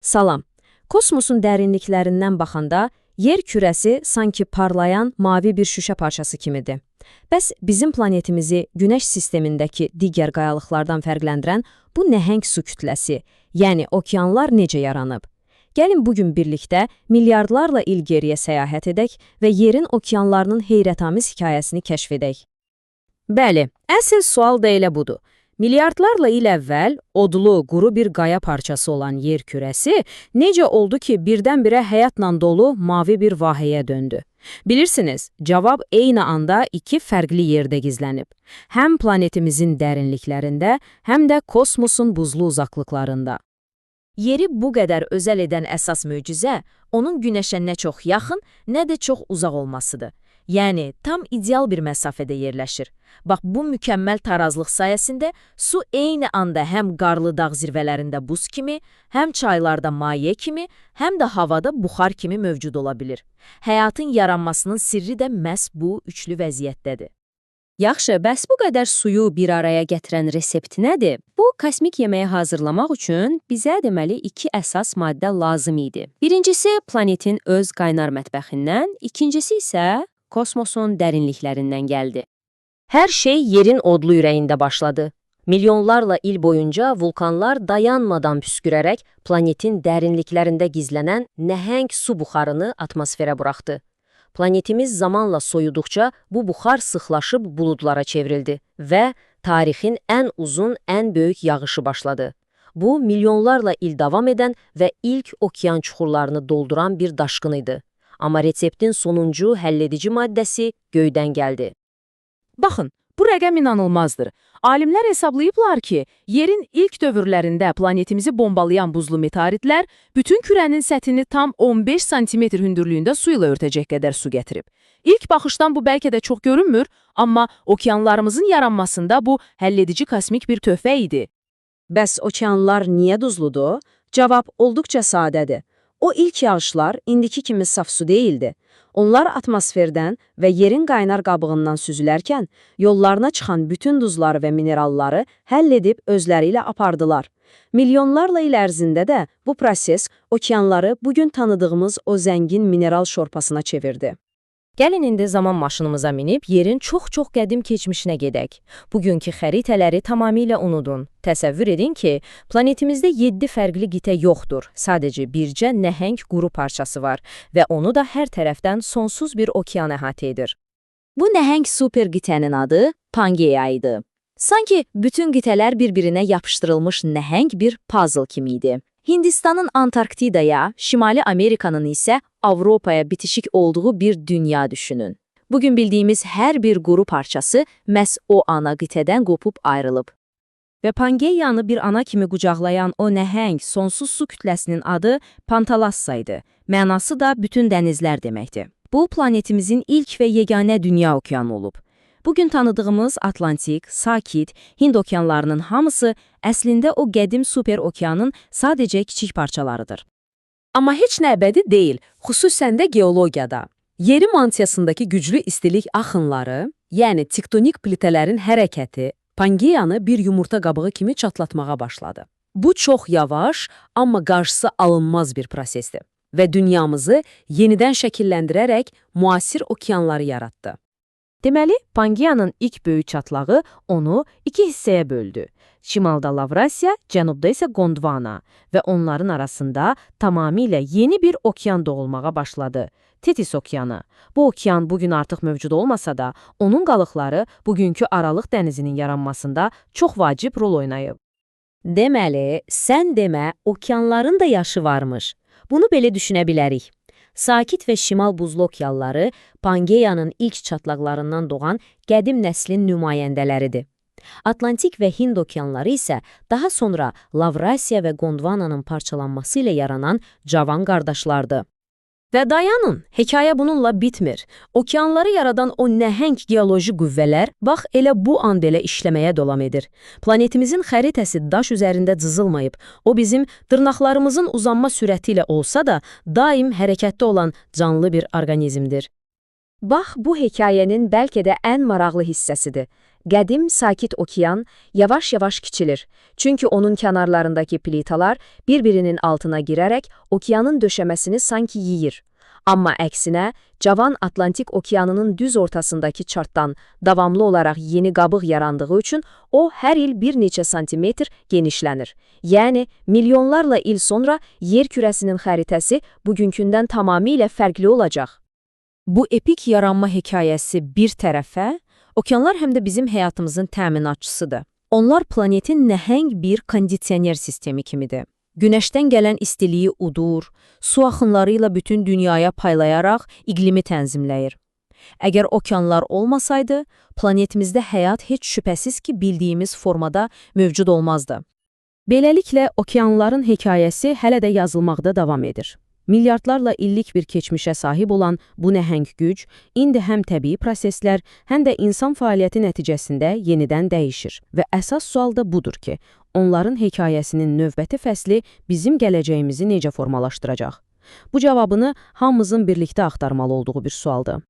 Salam. Kosmosun dərinliklərindən baxanda, yer kürəsi sanki parlayan mavi bir şüşə parçası kimidir. Bəs bizim planetimizi Günəş sistemindəki digər qayalıqlardan fərqləndirən bu nəhəng su kütləsi, yəni okeanlar necə yaranıb? Gəlin bugün birlikdə milyardlarla il geriyə səyahət edək və yerin okeanlarının heyrətamiz hekayəsini kəşf edək. Bəli, əsl sual da elə budur. Milyardlarla il əvvəl odlu, quru bir qaya parçası olan yer kürəsi necə oldu ki, birdən-birə həyatla dolu mavi bir vahəyə döndü? Bilirsiniz, cavab eyni anda iki fərqli yerdə gizlənib. Həm planetimizin dərinliklərində, həm də kosmosun buzlu uzaqlıqlarında. Yeri bu qədər özəl edən əsas möcüzə, onun Günəşə nə çox yaxın, nə də çox uzaq olmasıdır. Yəni, tam ideal bir məsafədə yerləşir. Bax, bu mükəmməl tarazlıq sayəsində su eyni anda həm qarlı dağ zirvələrində buz kimi, həm çaylarda maye kimi, həm də havada buxar kimi mövcud ola bilir. Həyatın yaranmasının sirri də məhz bu üçlü vəziyyətdədir. Yaxşı, bəs bu qədər suyu bir araya gətirən resept nədir? Bu, kosmik yeməyi hazırlamaq üçün bizə deməli iki əsas maddə lazım idi. Birincisi, planetin öz qaynar mətbəxindən, ikincisi isə kosmosun dərinliklərindən gəldi. Hər şey yerin odlu ürəyində başladı. Milyonlarla il boyunca vulkanlar dayanmadan püskürərək planetin dərinliklərində gizlənən nəhəng su buxarını atmosferə buraxdı. Planetimiz zamanla soyuduqca bu buxar sıxlaşıb buludlara çevrildi və tarixin ən uzun, ən böyük yağışı başladı. Bu, milyonlarla il davam edən və ilk okean çuxurlarını dolduran bir daşqın idi. Amma reseptin sonuncu həlledici maddəsi göydən gəldi. Baxın, bu rəqəm inanılmazdır. Alimlər hesablayıblar ki, yerin ilk dövrlərində planetimizi bombalayan buzlu meteoritlər bütün kürənin səthini tam 15 sm hündürlüyündə su ilə örtəcək qədər su gətirib. İlk baxışdan bu bəlkə də çox görünmür, amma okeanlarımızın yaranmasında bu həlledici kosmik bir töhfə idi. Bəs okeanlar niyə duzludur? Cavab olduqca sadədir. O ilk yağışlar indiki kimi saf su deyildi. Onlar atmosferdən və yerin qaynar qabığından süzülərkən, yollarına çıxan bütün duzları və mineralları həll edib özləri ilə apardılar. Milyonlarla il ərzində də bu proses okeanları bugün tanıdığımız o zəngin mineral şorpasına çevirdi. Gəlin indi zaman maşınımıza minib yerin çox-çox qədim keçmişinə gedək. Bugünkü xəritələri tamamilə unudun. Təsəvvür edin ki, planetimizdə 7 fərqli qitə yoxdur. Sadəcə bircə nəhəng quru parçası var və onu da hər tərəfdən sonsuz bir okean əhatə edir. Bu nəhəng super qitənin adı Pangeya idi. Sanki bütün qitələr bir-birinə yapışdırılmış nəhəng bir puzzle kimi idi. Hindistanın Antarktidaya, Şimali Amerikanın isə Avropaya bitişik olduğu bir dünya düşünün. Bugün bildiyimiz hər bir quru parçası məhz o ana qitədən qopub ayrılıb. Və Pangeyanı bir ana kimi qucaqlayan o nəhəng, sonsuz su kütləsinin adı Pantalassa idi. Mənası da bütün dənizlər deməkdir. Bu, planetimizin ilk və yeganə dünya okeanı olub. Bugün tanıdığımız Atlantik, Sakit, Hind okeanlarının hamısı əslində o qədim super okeanın sadəcə kiçik parçalarıdır. Amma heç nə əbədi deyil, xüsusən də geologiyada. Yeri mantiyasındakı güclü istilik axınları, yəni tektonik plitələrin hərəkəti, Pangeyanı bir yumurta qabığı kimi çatlatmağa başladı. Bu çox yavaş, amma qarşısı alınmaz bir prosesdir və dünyamızı yenidən şəkilləndirərək müasir okeanları yaratdı. Deməli, Pangeyanın ilk böyük çatlağı onu iki hissəyə böldü. Şimalda Lavrasiya, cənubda isə Gondwana və onların arasında tamamilə yeni bir okean doğulmağa başladı. Tetis okeanı. Bu okean bugün artıq mövcud olmasa da, onun qalıqları bugünkü Aralıq dənizinin yaranmasında çox vacib rol oynayıb. Deməli, sən demə, okeanların da yaşı varmış. Bunu belə düşünə bilərik. Sakit və şimal buzlu okeanları Pangeyanın ilk çatlaqlarından doğan qədim nəslin nümayəndələridir. Atlantik və Hind okeanları isə daha sonra Lavrasiya və Gondwananın parçalanması ilə yaranan cavan qardaşlardı. Və dayanın, hekayə bununla bitmir. Okeanları yaradan o nəhəng geoloji qüvvələr bax elə bu an belə işləməyə davam edir. Planetimizin xəritəsi daş üzərində cızılmayıb. O bizim dırnaqlarımızın uzanma sürəti ilə olsa da daim hərəkətdə olan canlı bir orqanizmdir. Bax, bu hekayənin bəlkə də ən maraqlı hissəsidir. Qədim, sakit okean yavaş-yavaş kiçilir. Çünki onun kənarlarındakı plitalar bir-birinin altına girərək okeanın döşəməsini sanki yeyir. Amma əksinə, cavan Atlantik okeanının düz ortasındakı çartdan davamlı olaraq yeni qabıq yarandığı üçün o hər il bir neçə santimetr genişlənir. Yəni, milyonlarla il sonra yer kürəsinin xəritəsi bugünkündən tamamilə fərqli olacaq. Bu epik yaranma hekayəsi bir tərəfə, okeanlar həm də bizim həyatımızın təminatçısıdır. Onlar planetin nəhəng bir kondisioner sistemi kimidir. Günəşdən gələn istiliyi udur, su axınları ilə bütün dünyaya paylayaraq iqlimi tənzimləyir. Əgər okeanlar olmasaydı, planetimizdə həyat heç şübhəsiz ki, bildiyimiz formada mövcud olmazdı. Beləliklə, okeanların hekayəsi hələ də yazılmaqda davam edir. Milyardlarla illik bir keçmişə sahib olan bu nəhəng güc, indi həm təbii proseslər, həm də insan fəaliyyəti nəticəsində yenidən dəyişir. Və əsas sual da budur ki, onların hekayəsinin növbəti fəsli bizim gələcəyimizi necə formalaşdıracaq? Bu cavabını hamımızın birlikdə axtarmalı olduğu bir sualdır.